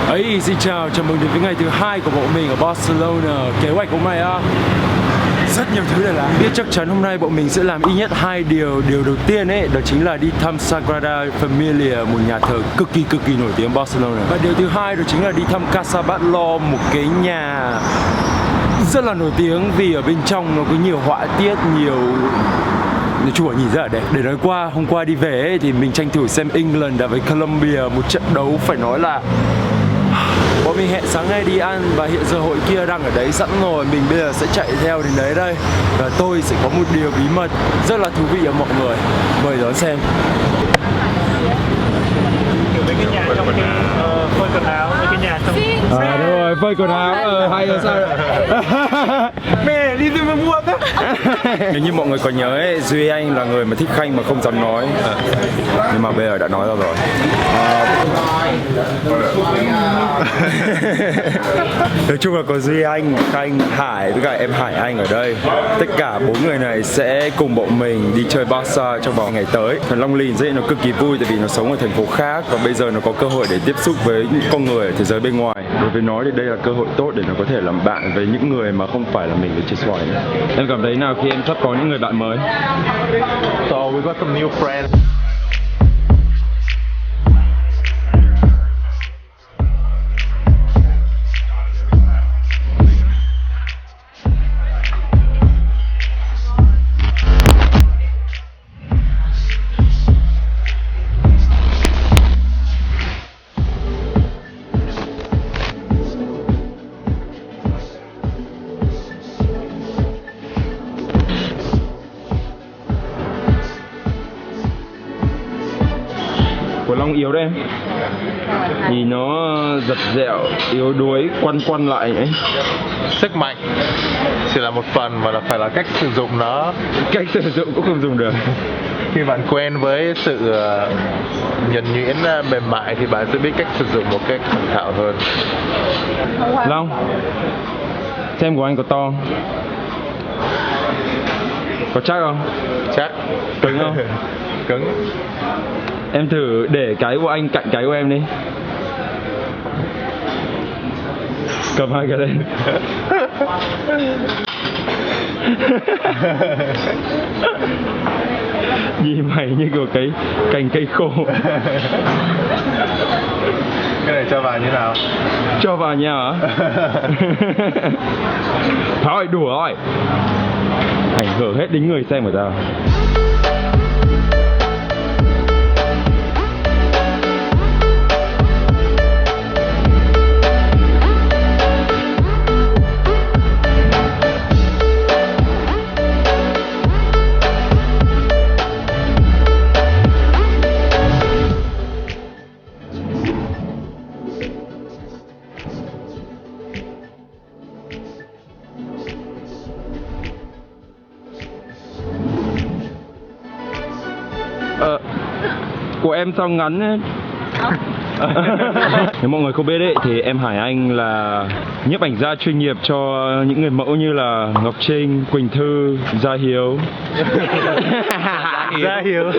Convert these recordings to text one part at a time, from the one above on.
Ấy, xin chào, chào mừng đến với ngày thứ hai của bọn mình ở Barcelona. Kế hoạch của mày á, rất nhiều thứ để làm. Biết chắc chắn hôm nay bọn mình sẽ làm ít nhất 2 điều. Điều đầu tiên ấy, đó chính là đi thăm Sagrada Familia, một nhà thờ cực kỳ nổi tiếng Barcelona. Và điều thứ hai đó chính là đi thăm Casa Batlló, một cái nhà rất là nổi tiếng vì ở bên trong nó có nhiều họa tiết, nhiều nói chung là nhìn rất là đẹp. Để nói qua, hôm qua đi về ấy, thì mình tranh thủ xem England đá với Colombia, một trận đấu phải nói là bọn mình hẹn sáng nay đi ăn và hiện giờ hội kia đang ở đấy sẵn rồi. Mình bây giờ sẽ chạy theo đến đấy đây. Và tôi sẽ có một điều bí mật rất là thú vị ở mọi người. Mời đón xem. Mấy cái nhà trong cái phơi quần áo, mấy cái nhà trong Đúng rồi, phơi quần áo, hay là sao? Mẹ đi tìm mua đó. Nếu như mọi người còn nhớ ấy, Duy Anh là người mà thích khanh mà không dám nói. Nhưng mà bây giờ đã nói ra rồi. Nói chung là có Duy Anh, Khanh, Hải với cả em Hải Anh ở đây. Tất cả 4 người này sẽ cùng bọn mình đi chơi Barca trong vòng ngày tới. Thằng Long Lìn dễ nó cực kỳ vui tại vì nó sống ở thành phố khác và bây giờ nó có cơ hội để tiếp xúc với những con người ở thế giới bên ngoài. Đối với nó thì đây là cơ hội tốt để nó có thể làm bạn với những người mà không phải là mình ở trên xoài nữa. Em cảm thấy nào khi em sắp có những người bạn mới? So we got some new friends. Của Long yếu đấy em. Nhìn nó giật dẹo, yếu đuối, quăn lại ấy. Sức mạnh chỉ là một phần mà là phải là cách sử dụng nó. Cách sử dụng cũng không dùng được. Khi bạn quen với sự nhuần nhuyễn mềm mại thì bạn sẽ biết cách sử dụng một cách thành thạo hơn. Long, xem của anh có to, có chắc không? Chắc. Cứng không? Cứng. Em thử để cái của anh cạnh cái của em đi. Cầm hai cái lên. Nhìn mày như kiểu cái cành cây khô. Cái này cho vào như nào? Cho vào nhà hả? Thôi đùa thôi. Ảnh hưởng hết đến người xem của tao. Của em sao ngắn ấy. Nếu mọi người không biết ấy thì em Hải Anh là nhiếp ảnh gia chuyên nghiệp cho những người mẫu như là Ngọc Trinh, Quỳnh Thư, Gia Hiếu. Gia Hiếu.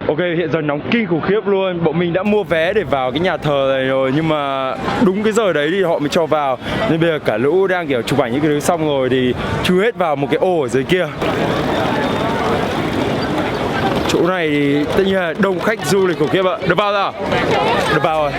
Ok, hiện giờ nóng kinh khủng khiếp luôn. Bọn mình đã mua vé để vào cái nhà thờ này rồi, nhưng mà đúng cái giờ đấy thì họ mới cho vào. Nên bây giờ cả lũ đang kiểu chụp ảnh những cái thứ xong rồi thì chui hết vào một cái ô ở dưới kia. Chỗ này thì tất nhiên là đông khách du lịch khủng khiếp ạ. Được vào rồi? Được vào rồi.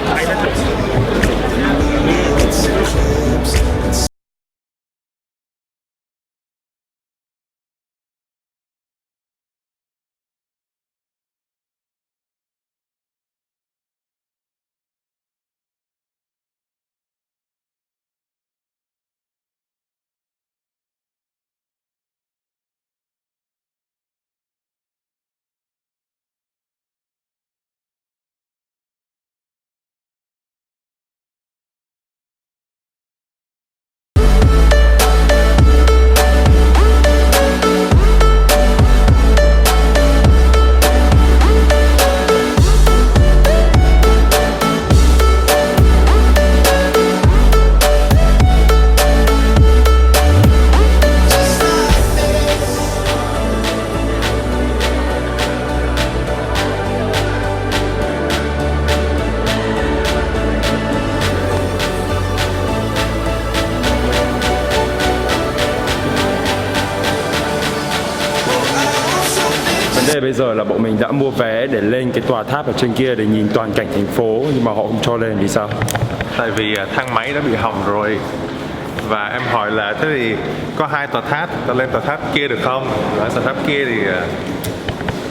bây giờ là bọn mình đã mua vé để lên cái tòa tháp ở trên kia để nhìn toàn cảnh thành phố, nhưng mà họ không cho lên vì sao? Tại vì thang máy đã bị hỏng rồi. Và em hỏi là thế thì có 2 tòa tháp, ta lên tòa tháp kia được không? Và tòa tháp kia thì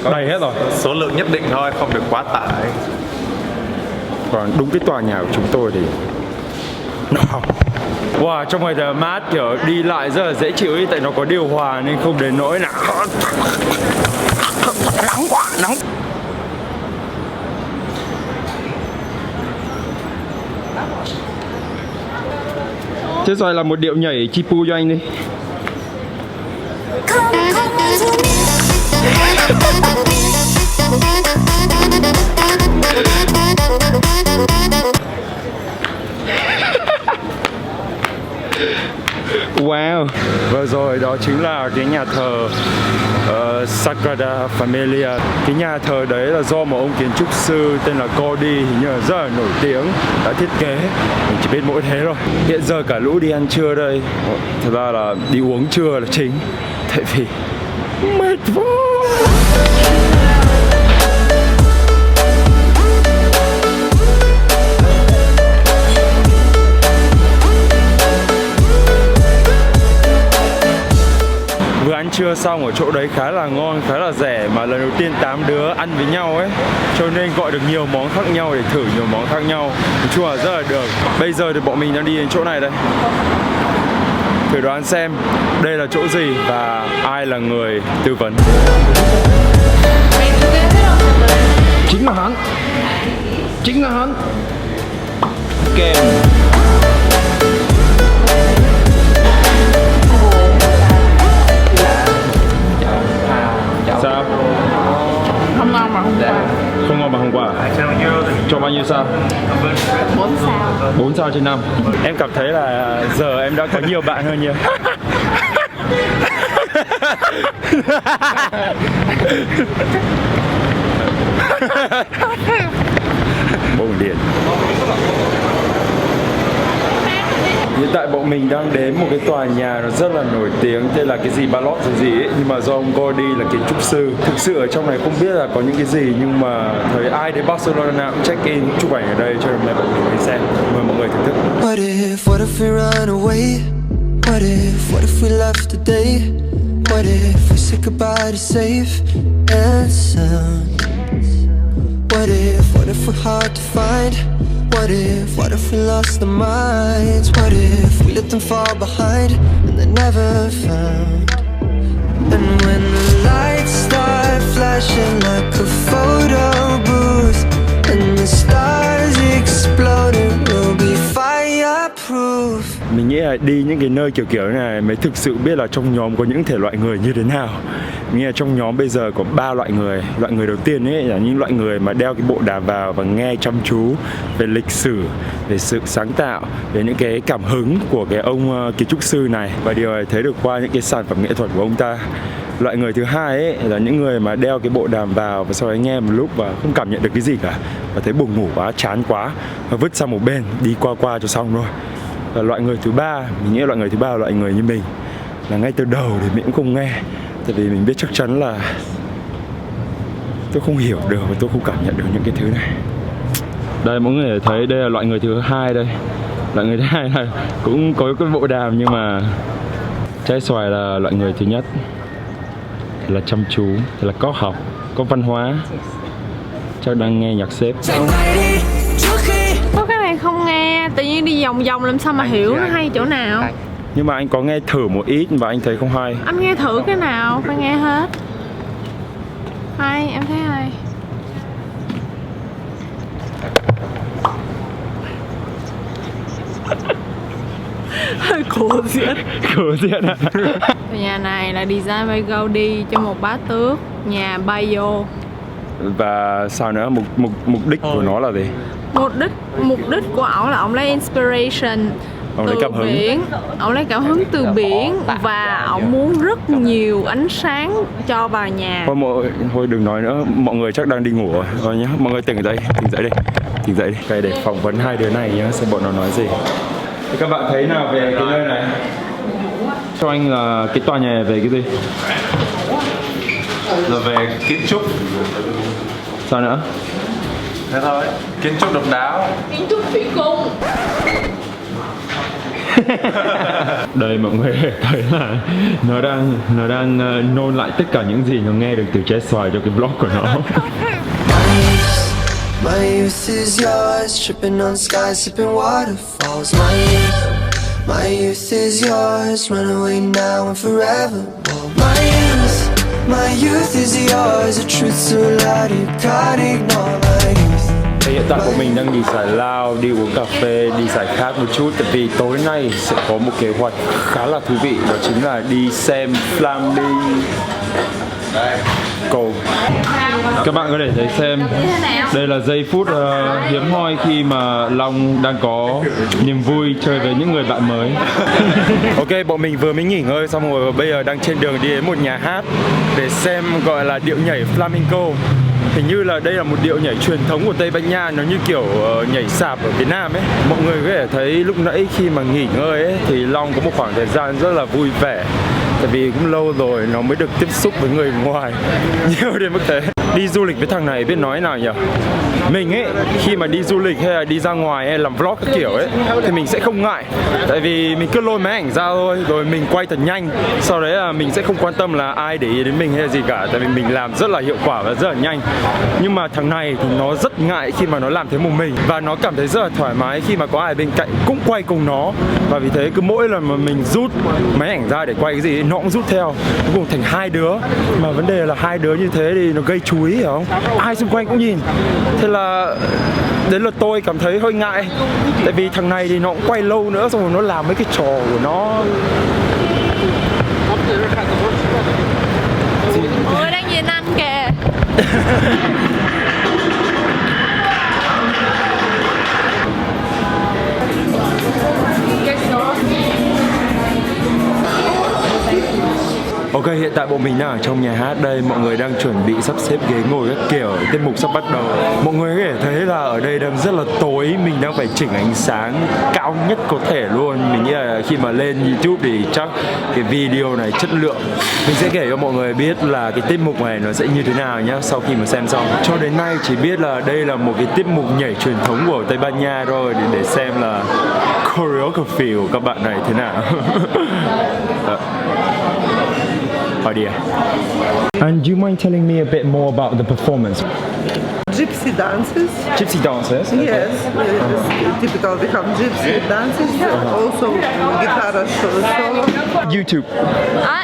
có Đầy hết rồi. số lượng nhất định thôi, không được quá tải. Còn đúng cái tòa nhà của chúng tôi thì nó hỏng. Wow, trong ngày trời mát kiểu đi lại rất là dễ chịu ấy, tại nó có điều hòa nên không đến nỗi là nóng quá, nóng. Thế rồi là một điệu nhảy chipu cho anh đi. Wow, vừa rồi đó chính là cái nhà thờ Sagrada Familia. Cái nhà thờ đấy là do một ông kiến trúc sư tên là Gaudi, hình như là rất là nổi tiếng, đã thiết kế. Mình chỉ biết mỗi thế thôi. Hiện giờ cả lũ đi ăn trưa đây. Thật ra là đi uống trưa là chính, tại vì mệt quá. Vừa ăn trưa xong ở chỗ đấy khá là ngon, khá là rẻ, mà lần đầu tiên 8 đứa ăn với nhau ấy, cho nên gọi được nhiều món khác nhau để thử nhiều món khác nhau. Nói chung là rất là được. Bây giờ thì bọn mình đang đi đến chỗ này đây. Thử đoán xem đây là chỗ gì và ai là người tư vấn. Chính là hắn. Chính là hắn. Kem. Sao? Không ngon mà hôm qua. Không ngon bằng hôm qua. Cho bao nhiêu sao? 4 sao. 4 sao trên 5. Em cảm thấy là giờ em đã có nhiều bạn hơn nhiều. Bông điện. Hiện tại bọn mình đang đến một cái tòa nhà nó rất là nổi tiếng, tên là cái gì Balot gì ấy, nhưng mà do ông Gaudi là kiến trúc sư. Thực sự ở trong này không biết là có những cái gì, nhưng mà thấy ai đến Barcelona cũng check in chụp ảnh ở đây, cho nên mời bọn mình đi xem. Mời mọi người thưởng thức. What if we run away? What if we left today? What if we said goodbye to safe and sound? What if we're hard to find? What if we lost our minds? What if we let them fall behind and they're never found? And when the lights start flashing like a photo booth and the stars exploding, we'll be fireproof. Mình nghĩ là đi những cái nơi kiểu kiểu này mới thực sự biết là trong nhóm có những thể loại người như thế nào. Mình nghĩ là trong nhóm bây giờ có 3 loại người. Loại người đầu tiên ấy là những loại người mà đeo cái bộ đàm vào và nghe chăm chú về lịch sử, về sự sáng tạo, về những cái cảm hứng của cái ông kiến trúc sư này, và điều này thấy được qua những cái sản phẩm nghệ thuật của ông ta. Loại người thứ hai ấy là những người mà đeo cái bộ đàm vào và sau đấy nghe một lúc và không cảm nhận được cái gì cả, và thấy buồn ngủ quá, chán quá và vứt sang một bên, đi qua cho xong thôi. Và loại người thứ ba, mình nghĩ loại người thứ ba là loại người như mình, là ngay từ đầu thì mình cũng không nghe, tại vì mình biết chắc chắn là tôi không hiểu được và tôi không cảm nhận được những cái thứ này. Đây mọi người thấy đây là loại người thứ hai đây. Loại người thứ hai là cũng có cái bộ đàm, nhưng mà trái xoài là loại người thứ nhất, là chăm chú, là có học, có văn hóa, chắc đang nghe nhạc xếp. Có cái này không nghe, tự nhiên đi vòng vòng làm sao mà hiểu nó hay chỗ nào. Nhưng mà anh có nghe thử một ít và anh thấy không hay. Anh nghe thử cái nào, phải nghe hết. Hay, em thấy hay. Hơi cổ diễn. Cổ diễn à? Nhà này là design by Gaudi cho một bá tước nhà Bayo. Và sao nữa, mục đích của nó là gì? Mục đích của ổng là ổng lấy inspiration Ông lấy từ cảm hứng. biển. Ổng lấy cảm hứng từ biển và ổng muốn rất nhiều ánh sáng cho vào nhà. Thôi đừng nói nữa, mọi người chắc đang đi ngủ rồi. Rồi nhá, mọi người tỉnh dậy đi. Tỉnh dậy đi. Cái để phỏng vấn hai đứa này nhá, xem bọn nó nói gì. Thì các bạn thấy nào về cái nơi này? Cho anh là cái tòa nhà về cái gì? Rồi về kiến trúc. Sao nữa? Thế thôi. Kiến trúc độc đáo. Kiến trúc thủy cung. Đây mọi người thấy là nó đang nôn lại tất cả những gì nó nghe được từ trái xoài cho cái vlog của nó. My youth is yours, tripping on skies, sipping waterfalls. My youth is yours, run away now and forever. My youth is yours, the truth so loud you can't ignore my youth. Hiện tại bọn mình đang đi xài lao, đi uống cà phê, đi xài khác một chút. Tại vì tối nay sẽ có một kế hoạch khá là thú vị. Đó chính là đi xem Flaming cầu. Các bạn có thể thấy xem, đây là giây phút hiếm hoi khi mà Long đang có niềm vui chơi với những người bạn mới. Ok, bọn mình vừa mới nghỉ ngơi xong rồi và bây giờ đang trên đường đi đến một nhà hát để xem gọi là điệu nhảy flamenco. Hình như là đây là một điệu nhảy truyền thống của Tây Ban Nha, nó như kiểu nhảy sạp ở Việt Nam ấy. Mọi người có thể thấy lúc nãy khi mà nghỉ ngơi ấy thì Long có một khoảng thời gian rất là vui vẻ. Tại vì cũng lâu rồi nó mới được tiếp xúc với người ngoài nhiều đến mức thế. Đi du lịch với thằng này biết nói nào nhỉ? Mình ấy, khi mà đi du lịch hay là đi ra ngoài hay làm vlog các kiểu ấy thì mình sẽ không ngại. Tại vì mình cứ lôi máy ảnh ra thôi, rồi mình quay thật nhanh. Sau đấy là mình sẽ không quan tâm là ai để ý đến mình hay là gì cả. Tại vì mình làm rất là hiệu quả và rất là nhanh. Nhưng mà thằng này thì nó rất ngại khi mà nó làm thế một mình. Và nó cảm thấy rất là thoải mái khi mà có ai bên cạnh cũng quay cùng nó. Và vì thế cứ mỗi lần mà mình rút máy ảnh ra để quay cái gì nó cũng rút theo. Cuối cùng thành hai đứa. Mà vấn đề là hai đứa như thế thì nó gây chú ý, hiểu không? Ai xung quanh cũng nhìn. Thế là đến lượt tôi cảm thấy hơi ngại. Tại vì thằng này thì nó cũng quay lâu nữa, xong rồi nó làm mấy cái trò của nó. Ôi, đang nhìn anh kìa. Ok, hiện tại bọn mình đang ở trong nhà hát đây. Mọi người đang chuẩn bị sắp xếp ghế ngồi các kiểu. Tiết mục sắp bắt đầu. Mọi người có thể thấy là ở đây đang rất là tối. Mình đang phải chỉnh ánh sáng cao nhất có thể luôn. Mình nghĩ là khi mà lên YouTube thì chắc cái video này chất lượng. Mình sẽ kể cho mọi người biết là cái tiết mục này nó sẽ như thế nào nhá, sau khi mà xem xong. Cho đến nay chỉ biết là đây là một cái tiết mục nhảy truyền thống của Tây Ban Nha thôi, để xem là choreography của các bạn này thế nào. And do you mind telling me a bit more about the performance? Gypsy dances. Gypsy dances? Yes, typical become gypsy dances. Also guitar solo. YouTube.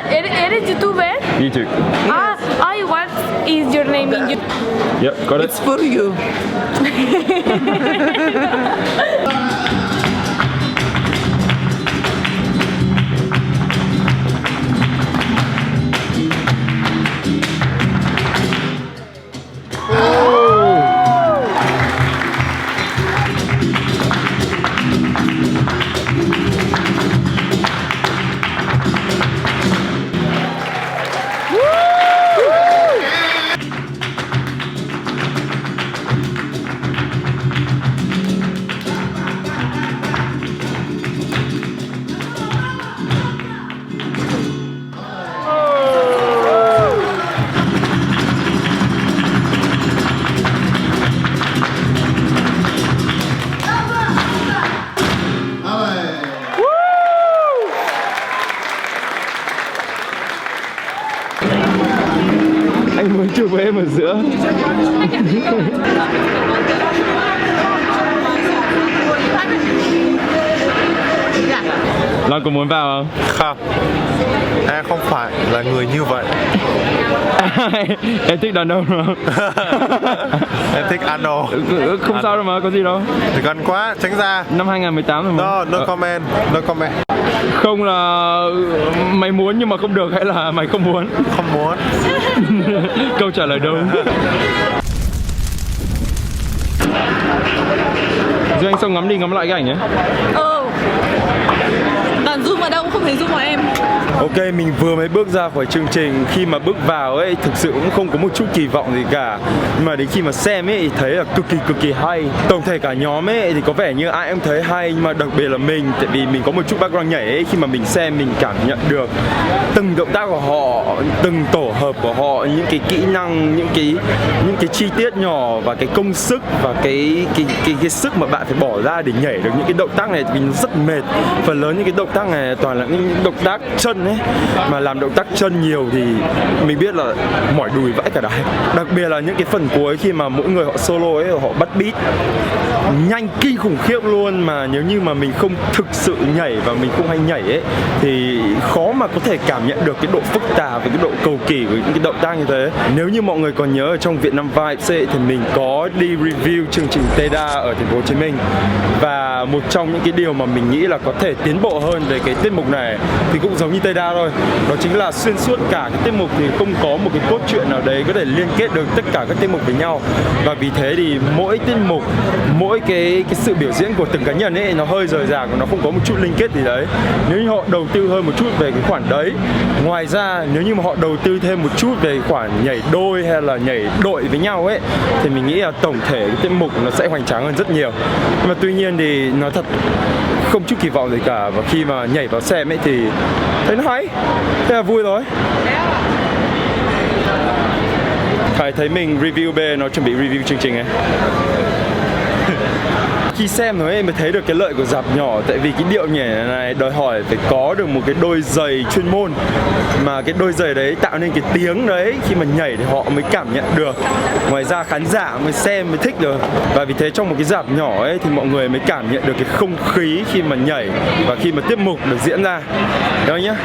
It is YouTuber? YouTube. What is your name in YouTube? Yep, got it. It's for you. Anh mới chụp với em ở giữa. Long có muốn vào không? Không. Em không phải là người như vậy. Em thích đàn ông không? Em thích Ano. Không sao đâu mà, có gì đâu. Thì gần quá, tránh ra. Năm 2018 rồi mà. No comment, no comment. Không là mày muốn nhưng mà không được hay là mày không muốn? Không muốn. Câu trả lời đúng. Duy Anh xong ngắm đi ngắm lại cái ảnh nhé. Toàn zoom vào đâu cũng không thấy zoom vào em. Ok, mình vừa mới bước ra khỏi chương trình. Khi mà bước vào ấy, thực sự cũng không có một chút kỳ vọng gì cả. Nhưng mà đến khi mà xem ấy, thấy là cực kỳ hay. Tổng thể cả nhóm ấy thì có vẻ như ai cũng thấy hay. Nhưng mà đặc biệt là mình, tại vì mình có một chút background nhảy ấy. Khi mà mình xem, mình cảm nhận được từng động tác của họ, từng tổ hợp của họ, những cái kỹ năng, những cái chi tiết nhỏ và cái công sức và cái sức mà bạn phải bỏ ra để nhảy được những cái động tác này thì mình rất mệt. Phần lớn những cái động tác này toàn là những động tác chân ấy, mà làm động tác chân nhiều thì mình biết là mỏi đùi vãi cả đái. Đặc biệt là những cái phần cuối khi mà mỗi người họ solo ấy, họ bắt beat nhanh kinh khủng khiếp luôn, mà nếu như mà mình không thực sự nhảy và mình không hay nhảy ấy thì khó mà có thể cảm nhận được cái độ phức tạp và cái độ cầu kỳ của những cái động tác như thế. Nếu như mọi người còn nhớ ở trong Vietnam Vibes ấy, thì mình có đi review chương trình Teda ở thành phố Hồ Chí Minh, và một trong những cái điều mà mình nghĩ là có thể tiến bộ hơn về cái tiết mục này thì cũng giống như Teda thôi, đó chính là xuyên suốt cả cái tiết mục thì không có một cái cốt truyện nào đấy có thể liên kết được tất cả các tiết mục với nhau, và vì thế thì mỗi tiết mục, mỗi cái sự biểu diễn của từng cá nhân ấy nó hơi rời rạc, nó không có một chút liên kết gì đấy. Nếu như họ đầu tư hơn một chút về cái khoản đấy, ngoài ra nếu như mà họ đầu tư thêm một chút về khoản nhảy đôi hay là nhảy đội với nhau ấy thì mình nghĩ là tổng thể cái tiết mục nó sẽ hoành tráng hơn rất nhiều. Nhưng mà tuy nhiên thì nói thật không chút kỳ vọng gì cả, và khi mà nhảy vào xem ấy thì thấy nó hay, thế là vui thôi. Khải thấy mình review B, nó chuẩn bị review chương trình ấy. Khi xem rồi ấy mới thấy được cái lợi của dạp nhỏ, tại vì cái điệu nhảy này đòi hỏi phải có được một cái đôi giày chuyên môn, mà cái đôi giày đấy tạo nên cái tiếng đấy, khi mà nhảy thì họ mới cảm nhận được, ngoài ra khán giả mới xem mới thích được. Và vì thế trong một cái dạp nhỏ ấy thì mọi người mới cảm nhận được cái không khí khi mà nhảy và khi mà tiết mục được diễn ra. Đó nhá.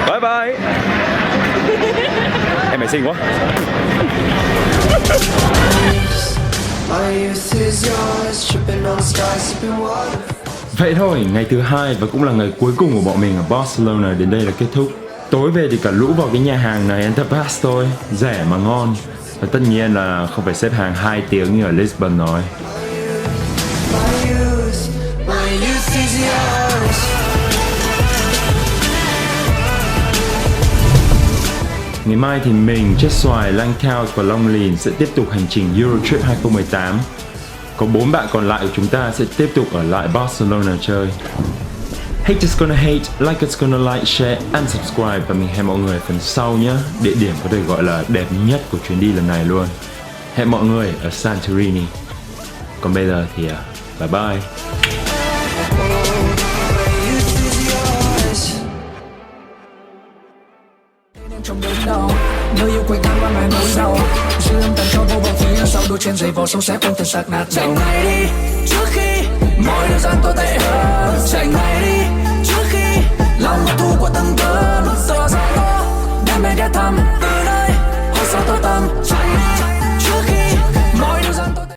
Bye bye. Em mày xinh quá. Vậy thôi, ngày thứ hai và cũng là ngày cuối cùng của bọn mình ở Barcelona đến đây là kết thúc. Tối về thì cả lũ vào cái nhà hàng này ăn tapas thôi, rẻ mà ngon. Và tất nhiên là không phải xếp hàng 2 tiếng như ở Lisbon rồi. Ngày mai thì mình, Chết Xoài, Lang Couch và Long Lìn sẽ tiếp tục hành trình Eurotrip 2018. Có 4 bạn còn lại của chúng ta sẽ tiếp tục ở lại Barcelona chơi. Hate is gonna hate, like is gonna like, share and subscribe. Và mình hẹn mọi người phần sau nhé. Địa điểm có thể gọi là đẹp nhất của chuyến đi lần này luôn. Hẹn mọi người ở Santorini. Còn bây giờ thì bye bye. Trong đớn đau, nơi yêu quanh năm và ngày nỗi đau, dư âm tàn cho vô vọng phía sau đôi chân giày vò sông xé không thân xác nát. Chạy ngay đi trước khi mọi điều gian tồi tệ hơn. Chạy ngay đi trước khi lòng thu của từng cơn gió gió đem về ghé thăm.